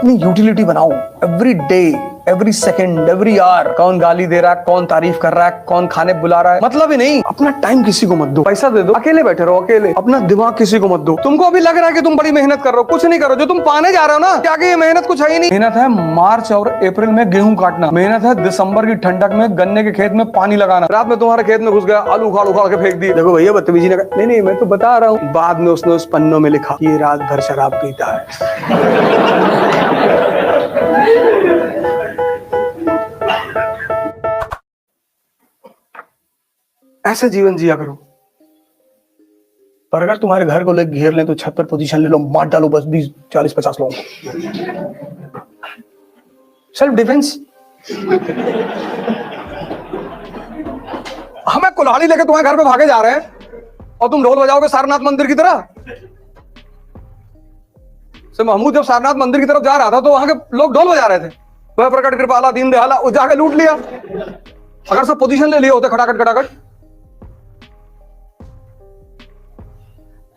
अपनी यूटिलिटी बनाओ। Every day, every second, every hour, कौन गाली दे रहा है, कौन तारीफ कर रहा है, कौन खाने बुला रहा है, मतलब ही नहीं। अपना टाइम किसी को मत दो, पैसा दे दो, अकेले बैठे रहो अकेले। अपना दिमाग किसी को मत दो। तुमको अभी लग रहा है कि तुम बड़ी मेहनत कर रहे हो, कुछ नहीं करो। जो तुम पाने जा रहे हो ना, क्या ये मेहनत कुछ है ही नहीं। मेहनत है मार्च और अप्रैल में गेहूं काटना, मेहनत है दिसंबर की ठंडक में गन्ने के खेत में पानी लगाना। रात में तुम्हारे खेत में घुस गया, आलू उखाड़ उखाड़ के फेंक दिए। देखो भैया बदतमीजी ने कहा, नहीं मैं तो बता रहा हूँ। बाद में उसने उस पन्नों में लिखा, ये रात भर शराब पीता है। ऐसे जीवन जिया करो। पर अगर तुम्हारे घर को लोग घेर लें तो छत पर पोजीशन ले लो, मार डालो बस 20 40 50 लोग। Self defence. हमें कुल्हाड़ी लेके तुम्हारे घर पे भागे जा रहे हैं और तुम ढोल बजाओगे सारनाथ मंदिर की तरह। से महमूद जब सारनाथ मंदिर की तरफ जा रहा था तो वहां के लोग ढोल बजा रहे थे। वह प्रकट कृपाला दीन दयाला, वो जाके लूट लिया। अगर सब पोजीशन ले लिए होते खटाखट खटाखट।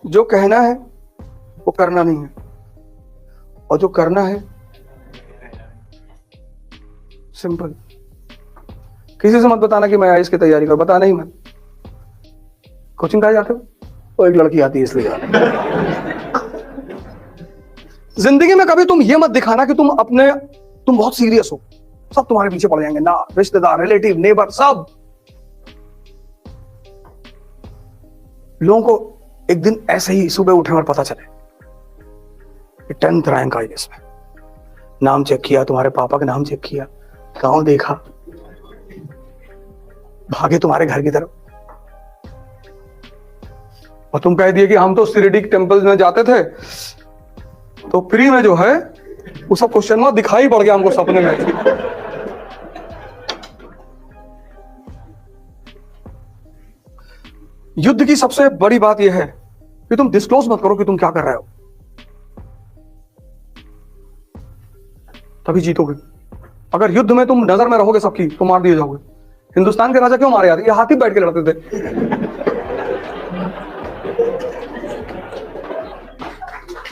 जो कहना है वो करना नहीं है, और जो करना है सिंपल। किसी से मत बताना कि मैं आईएएस की तैयारी कर, बताना ही मत। कोचिंग कहाँ जाते हो? वो एक लड़की आती है इसलिए। जिंदगी में कभी तुम ये मत दिखाना कि तुम बहुत सीरियस हो। सब तुम्हारे पीछे पड़ जाएंगे ना, रिश्तेदार, रिलेटिव, नेबर, सब। लोगों को एक दिन ऐसे ही सुबह उठे और पता चले कि 10th रैंक आई इसमें, नाम चेक किया, तुम्हारे पापा का नाम चेक किया, गांव देखा, भागे तुम्हारे घर की तरफ और तुम कह दिए कि हम तो शिरडी टेम्पल में जाते थे तो फ्री में जो है वो सब क्वेश्चन में दिखाई पड़ गया हमको सपने में। युद्ध की सबसे बड़ी बात यह है कि तुम डिस्क्लोज मत करो कि तुम क्या कर रहे हो, तभी जीतोगे। अगर युद्ध में तुम नजर में रहोगे सबकी तो मार दिए जाओगे। हिंदुस्तान के राजा क्यों मारे जाते? ये हाथी बैठ के लड़ते थे।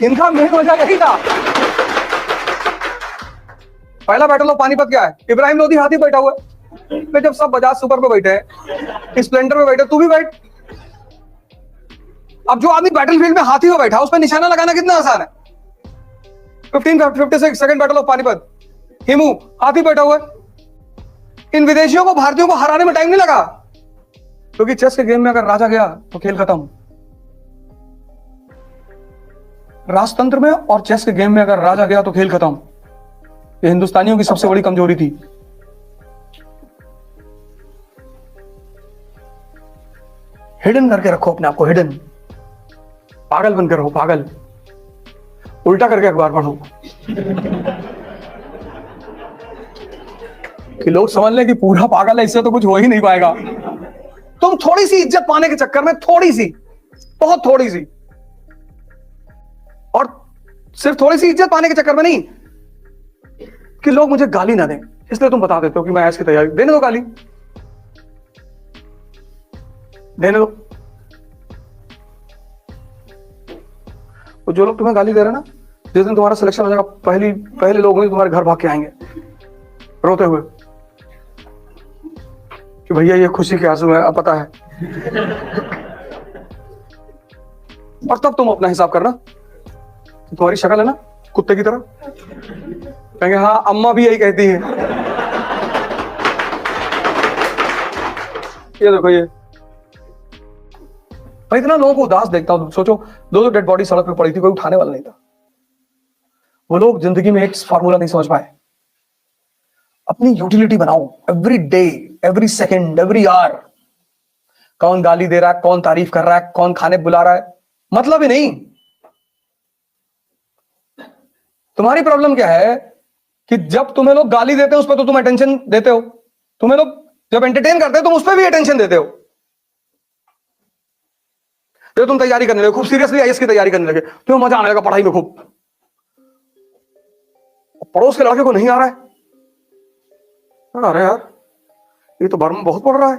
इनका मेन वजह यही था। पहला बैटल ऑफ पानीपत क्या है? इब्राहिम लोधी हाथी बैठा हुआ है। जब सब बजाज सुपर पे बैठे हैं, स्प्लेंडर पे बैठे, तू भी बैठ। अब जो आदमी बैटलफील्ड में हाथी पे बैठा, उस पर निशाना लगाना कितना आसान है। 1556 second battle of Panipat, Hemu हाथी बैठा हुआ है। इन विदेशियों को भारतीयों को हराने में टाइम नहीं लगा, क्योंकि चेस के गेम में अगर राजा गया तो खेल खत्म। राजतंत्र में और चेस के गेम में अगर राजा गया तो खेल खत्म। ये हिंदुस्तानियों की सबसे बड़ी कमजोरी थी। हिडन करके रखो अपने आप को, हिडन। पागल बनकर रहो, पागल। उल्टा करके अखबार पढ़ो कि लोग समझ लें कि पूरा पागल है, इससे तो कुछ हो ही नहीं पाएगा। तुम थोड़ी सी इज्जत पाने के चक्कर में, थोड़ी सी, बहुत थोड़ी सी, और सिर्फ थोड़ी सी इज्जत पाने के चक्कर में नहीं कि लोग मुझे गाली ना दें, इसलिए तुम बता देते हो कि मैं ऐसी तैयारी। देने दो गाली, देने दो। तो जो लोग तुम्हें गाली दे रहे हैं ना, जिस दिन तुम्हारा सिलेक्शन हो जाएगा, पहले लोग तुम्हारे घर भाग के आएंगे रोते हुए कि भैया ये खुशी के आंसू है, अब पता है। और तब तुम अपना हिसाब करना। तुम्हारी शक्ल है ना कुत्ते की तरह, कहेंगे हाँ अम्मा भी यही कहती है। ये देखो, ये मैं इतना लोगों को उदास देखता हूं। सोचो, दो डेड बॉडी सड़क पे पड़ी थी, कोई उठाने वाला नहीं था। वो लोग जिंदगी में एक फार्मूला नहीं समझ पाए। अपनी यूटिलिटी बनाओ। Every day, every second, every hour, कौन गाली दे रहा है, कौन तारीफ कर रहा है, कौन खाने बुला रहा है, मतलब ही नहीं। तुम्हारी प्रॉब्लम क्या है कि जब तुम्हें लोग गाली देते हैं उस पर तो तुम अटेंशन देते हो। तुम्हें लोग जब एंटरटेन करते हो तुम उस पर भी अटेंशन देते हो। तो तुम तैयारी करने लगे, खूब सीरियसली आईएएस की तैयारी करने लगे, तुम्हें मजा आने लगा पढ़ाई में खूब। पड़ोस के लड़के को नहीं आ रहा है, अरे यार ये तो बर्मा बहुत पढ़ रहा है।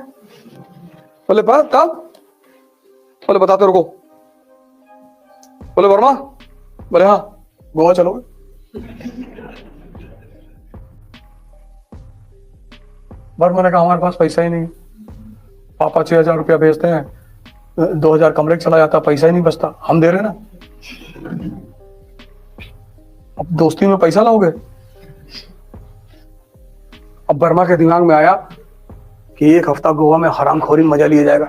बोले कब? बोले बताते रुको। बोले वर्मा? बोले हाँ। गोवा चलोगे? बट मैंने कहा हमारे पास पैसा ही नहीं। पापा 6,000 रुपया भेजते हैं, 2,000 कमरे का चला जाता, पैसा ही नहीं बचता। हम दे रहे ना, अब दोस्ती में पैसा लाओगे। अब वर्मा के दिमाग में आया कि एक हफ्ता गोवा में हरामखोरी में मजा लिया जाएगा।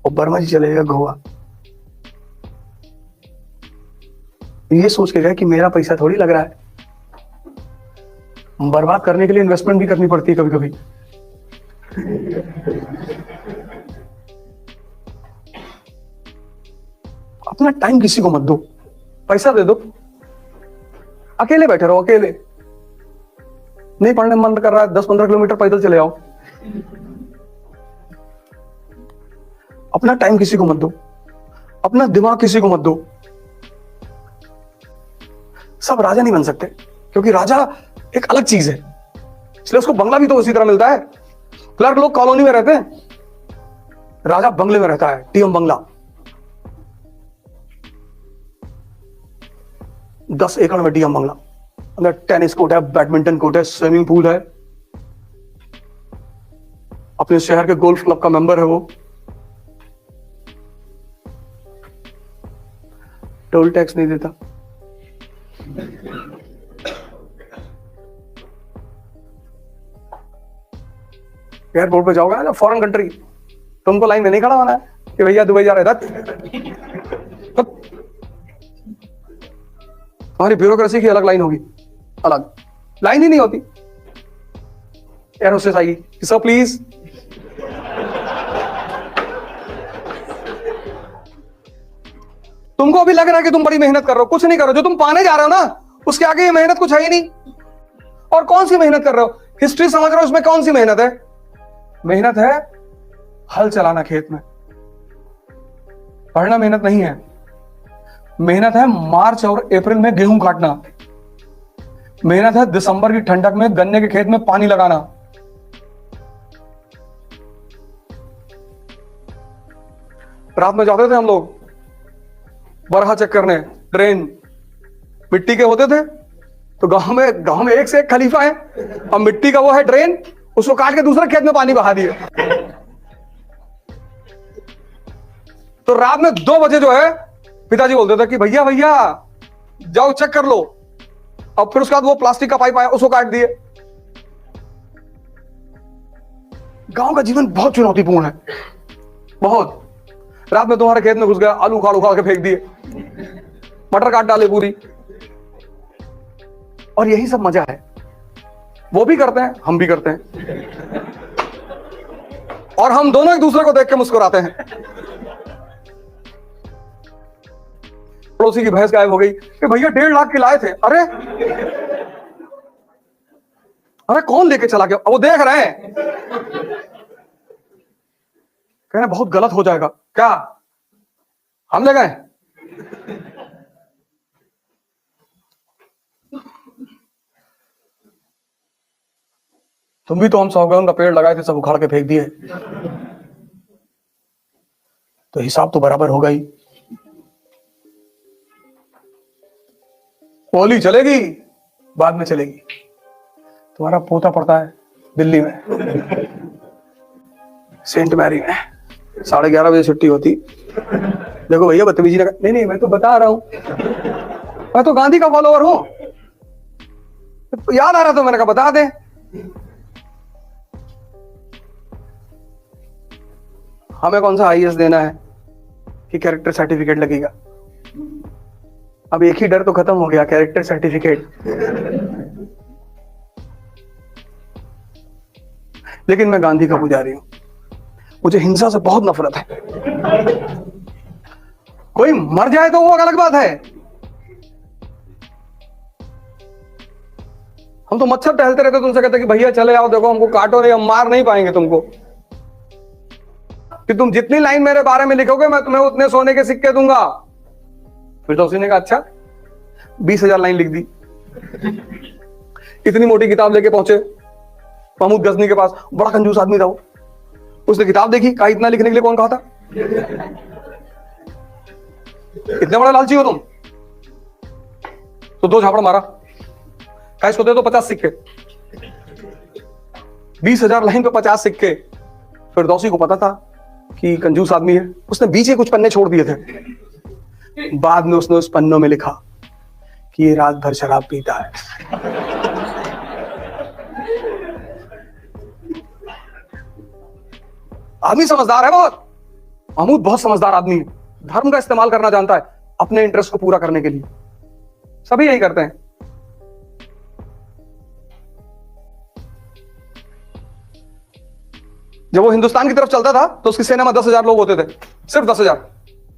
और वर्मा जी चले गए गोवा। ये सोच के गए कि मेरा पैसा थोड़ी लग रहा है, बर्बाद करने के लिए इन्वेस्टमेंट भी करनी पड़ती है कभी कभी। अपना टाइम किसी को मत दो, पैसा दे दो। अकेले बैठे रहो, अकेले। नहीं पढ़ने मन कर रहा है, 10-15 किलोमीटर पैदल चले आओ। अपना टाइम किसी को मत दो, अपना दिमाग किसी को मत दो। सब राजा नहीं बन सकते, क्योंकि राजा एक अलग चीज है, इसलिए उसको बंगला भी तो उसी तरह मिलता है। क्लर्क लोग कॉलोनी में रहते हैं, राजा बंगले में रहता है, टीएम बंगला। 10 एकड़ में टीएम बंगला, अंदर टेनिस कोर्ट है, बैडमिंटन कोर्ट है, स्विमिंग पूल है, अपने शहर के गोल्फ क्लब का मेंबर है वो, टोल टैक्स नहीं देता। एयरपोर्ट पे जाओगे ना, फॉरेन कंट्री, तुमको लाइन में नहीं खड़ा होना है कि भैया दुबई जा रहे थे। हमारी ब्यूरोक्रेसी की अलग लाइन होगी, अलग लाइन ही नहीं होती। एयर होस्टेस आएगी, सर प्लीज। तुमको अभी लग रहा है कि तुम बड़ी मेहनत कर रहे हो, कुछ नहीं कर रहे हो। जो तुम पाने जा रहे हो ना, उसके आगे ये मेहनत कुछ है ही नहीं। और कौन सी मेहनत कर रहे हो? हिस्ट्री समझ रहे हो, उसमें कौन सी मेहनत है? मेहनत है हल चलाना खेत में। पढ़ना मेहनत नहीं है। मेहनत है मार्च और अप्रैल में गेहूं काटना। मेहनत है दिसंबर की ठंडक में गन्ने के खेत में पानी लगाना। रात में जाते थे हम लोग बरहा चेक करने, ड्रेन मिट्टी के होते थे, तो गांव में एक से एक खलीफा है, और मिट्टी का वो है ड्रेन, उसको काट के दूसरे खेत में पानी बहा दिए। तो रात में 2 बजे जो है पिताजी बोलते थे कि भैया भैया जाओ चेक कर लो। अब फिर उसके बाद वो प्लास्टिक का पाइप आया, उसको काट दिए। गांव का जीवन बहुत चुनौतीपूर्ण है, बहुत। रात में तुम्हारे खेत में घुस गया, आलू उखाड़ उखाड़ के फेंक दिए, मटर काट डाले पूरी। और यही सब मजा है। वो भी करते हैं, हम भी करते हैं, और हम दोनों एक दूसरे को देख के मुस्कुराते हैं। पड़ोसी की भैंस गायब हो गई कि भैया 1.5 लाख की लाए थे। अरे अरे कौन लेके चला गया? वो देख रहे हैं, कह रहे बहुत गलत हो जाएगा। क्या हम ले गए? तुम भी तो हम सौगंध का पेड़ लगाए थे, सब उखाड़ के फेंक दिए। तो हिसाब तो बराबर होगा ही। होली चलेगी, बाद में चलेगी। तुम्हारा पोता पड़ता है दिल्ली में, सेंट मैरी में, 11:30 बजे छुट्टी होती। देखो भैया बदतमीजी ना। नहीं नहीं, मैं तो बता रहा हूं, मैं तो गांधी का फॉलोअर हूं। याद आ रहा था, मैंने कहा बता दे। हमें कौन सा आईएएस देना है कि कैरेक्टर सर्टिफिकेट लगेगा? अब एक ही डर तो खत्म हो गया, कैरेक्टर सर्टिफिकेट। लेकिन मैं गांधी का पुजारी हूं, मुझे हिंसा से बहुत नफरत है। कोई मर जाए तो वो अलग बात है। हम तो मच्छर टहलते रहते, तुमसे कहते कि भैया चले आओ, देखो हमको काटो नहीं, हम मार नहीं पाएंगे तुमको, कि तुम जितनी लाइन मेरे बारे में लिखोगे मैं तुम्हें उतने सोने के सिक्के दूंगा। फिर तो उसी ने कहा अच्छा, 20,000 लाइन लिख दी। इतनी मोटी किताब लेके पहुंचे महमूद गजनी के पास, बड़ा कंजूस आदमी था वो। उसने किताब देखी, कहा इतना लिखने के लिए कौन कहा था? इतने बड़ा लालची हो तुम? तो 2 झापड़ मारा, का इसको दे दो 50 सिक्के, 20,000 लाइन पे 50 सिक्के। फिरदौसी को पता था कि कंजूस आदमी है, उसने बीच के कुछ पन्ने छोड़ दिए थे। बाद में उसने उस पन्नों में लिखा कि ये रात भर शराब पीता है। आदमी समझदार है बहुत, महमूद बहुत समझदार आदमी है, धर्म का इस्तेमाल करना जानता है अपने इंटरेस्ट को पूरा करने के लिए। सभी यही करते हैं। जब वो हिंदुस्तान की तरफ चलता था तो उसकी सेना में 10,000 लोग होते थे, सिर्फ 10,000।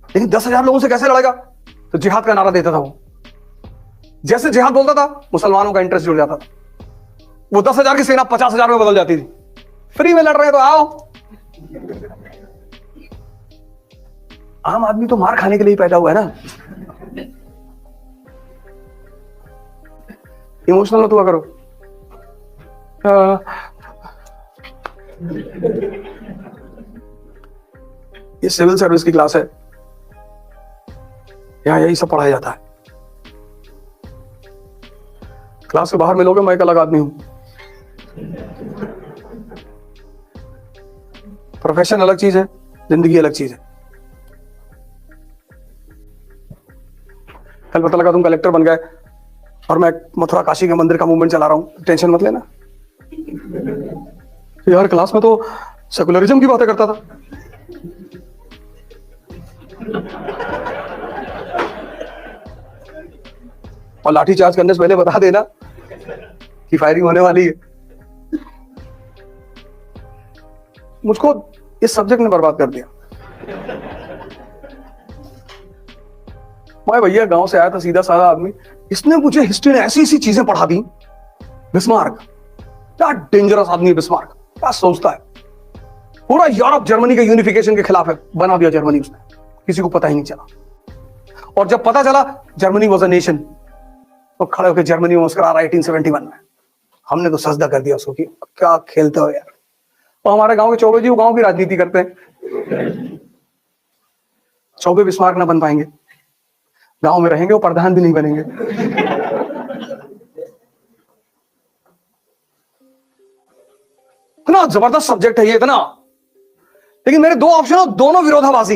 लेकिन 10,000 लोगों से कैसे लड़ेगा? तो जिहाद का नारा देता था वो। जैसे जिहाद बोलता था मुसलमानों का इंटरेस्ट जुड़ जाता था। वो 10,000 की सेना 50,000 में बदल जाती थी। फ्री में लड़ रहे हैं तो आओ। आम आदमी तो मार खाने के लिए पैदा हुआ है ना। इमोशनल मत हुआ करो। ये सिविल सर्विस की क्लास है, यहां यही सब पढ़ाया जाता है। क्लास के बाहर मिलोगे मैं एक अलग आदमी हूं। प्रोफेशन अलग चीज है, जिंदगी अलग चीज है। कल पता लगा तुम कलेक्टर बन गए और मैं मथुरा काशी के मंदिर का मूवमेंट चला रहा हूं। टेंशन मत लेना यार, क्लास में तो सेकुलरिज्म की बातें करता था। और लाठी चार्ज करने से पहले बता देना कि फायरिंग होने वाली है। मुझको इस सब्जेक्ट ने बर्बाद कर दिया। मैं भैया गांव से आया था, सीधा साधा आदमी, इसने मुझे हिस्ट्री में ऐसी ऐसी चीजें पढ़ा दी। बिस्मार्क, क्या डेंजरस आदमी है बिस्मार्क, क्या सोचता है। पूरा यूरोप जर्मनी के यूनिफिकेशन के खिलाफ है, बना दिया जर्मनी उसने, किसी को पता ही नहीं चला। और जब पता चला जर्मनी वॉज अ नेशन, तो खड़े होकर जर्मनी में मुस्कुरा रहा 1871 में। हमने तो सजदा कर दिया उसको कि क्या खेलते हो यार। और हमारे गांव के चौबे जी वो गांव की राजनीति करते हैं। चौबे बिस्मार्क ना बन पाएंगे, गांव में रहेंगे वो प्रधान भी नहीं बनेंगे। इतना जबरदस्त सब्जेक्ट है ये, इतना। लेकिन मेरे 2 ऑप्शन हो, दोनों विरोधाभासी,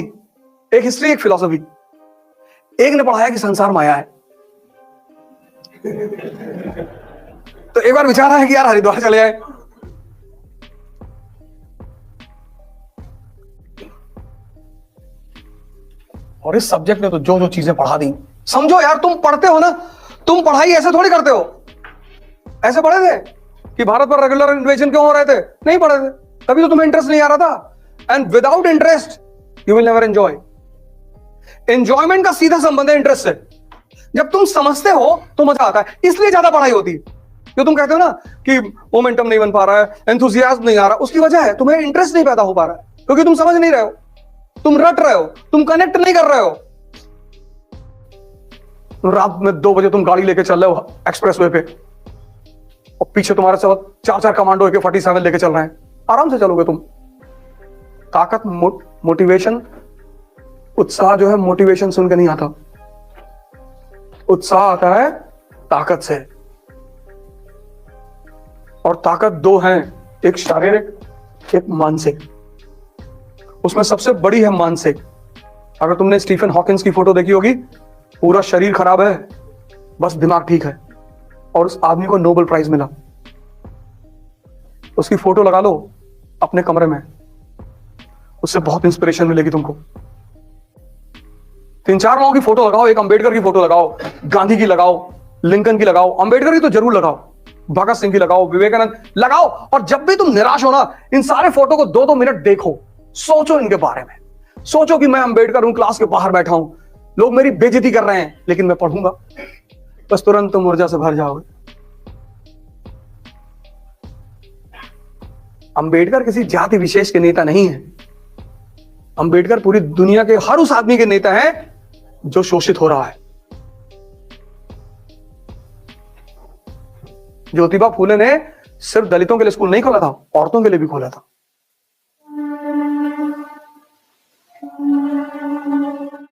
एक हिस्ट्री एक फिलॉसफी। एक ने पढ़ाया कि संसार माया है, तो एक बार विचार आया कि यार हरिद्वार चले आए। और इस सब्जेक्ट ने तो जो जो चीजें पढ़ा दी, समझो यार तुम पढ़ते हो ना, तुम पढ़ाई ऐसे थोड़ी करते हो। ऐसे पढ़े थे कि भारत पर रेगुलर इन्वेजन क्यों हो रहे थे? नहीं पढ़े थे, तभी तो तुम्हें इंटरेस्ट नहीं आ रहा था। And without interest you will never enjoy. Enjoyment का सीधा संबंध है इंटरेस्ट से। जब तुम समझते हो तो मजा आता है, इसलिए ज्यादा पढ़ाई होती है। जो तुम कहते हो ना कि मोमेंटम नहीं बन पा रहा है, एंथुसियाज्म नहीं आ रहा, उसकी वजह है तुम्हें इंटरेस्ट नहीं पैदा हो पा रहा है, क्योंकि तुम समझ नहीं रहे हो, तुम रट रहे हो, तुम कनेक्ट नहीं कर रहे हो। रात में 2 बजे तुम गाड़ी लेके चल रहे हो एक्सप्रेसवे पे, और पीछे तुम्हारे साथ 4 कमांडो AK-47 लेके चल रहे हैं, आराम से चलोगे तुम। ताकत मोटिवेशन, उत्साह जो है मोटिवेशन सुन के नहीं आता, उत्साह आता है ताकत से। और ताकत 2 हैं, एक शारीरिक एक मानसिक। उसमें सबसे बड़ी है मानसिक। अगर तुमने स्टीफन हॉकिंस की फोटो देखी होगी, पूरा शरीर खराब है, बस दिमाग ठीक है, और उस आदमी को नोबेल प्राइज मिला। उसकी फोटो लगा लो अपने कमरे में, उससे बहुत इंस्पिरेशन मिलेगी तुमको। 3-4 लोगों की फोटो लगाओ, एक अंबेडकर की फोटो लगाओ, गांधी की लगाओ, लिंकन की लगाओ, अंबेडकर की तो जरूर लगाओ, भगत सिंह की लगाओ, विवेकानंद लगाओ। और जब भी तुम निराश हो ना, इन सारे फोटो को 2-2 मिनट देखो, सोचो इनके बारे में। सोचो कि मैं अंबेडकर हूं, क्लास के बाहर बैठा हूं, लोग मेरी बेइज्जती कर रहे हैं, लेकिन मैं पढ़ूंगा। बस तुरंत तुम ऊर्जा से भर जाओगे। अंबेडकर किसी जाति विशेष के नेता नहीं है। अंबेडकर पूरी दुनिया के हर उस आदमी के नेता है जो शोषित हो रहा है। ज्योतिबा फूले ने सिर्फ दलितों के लिए स्कूल नहीं खोला था, औरतों के लिए भी खोला था।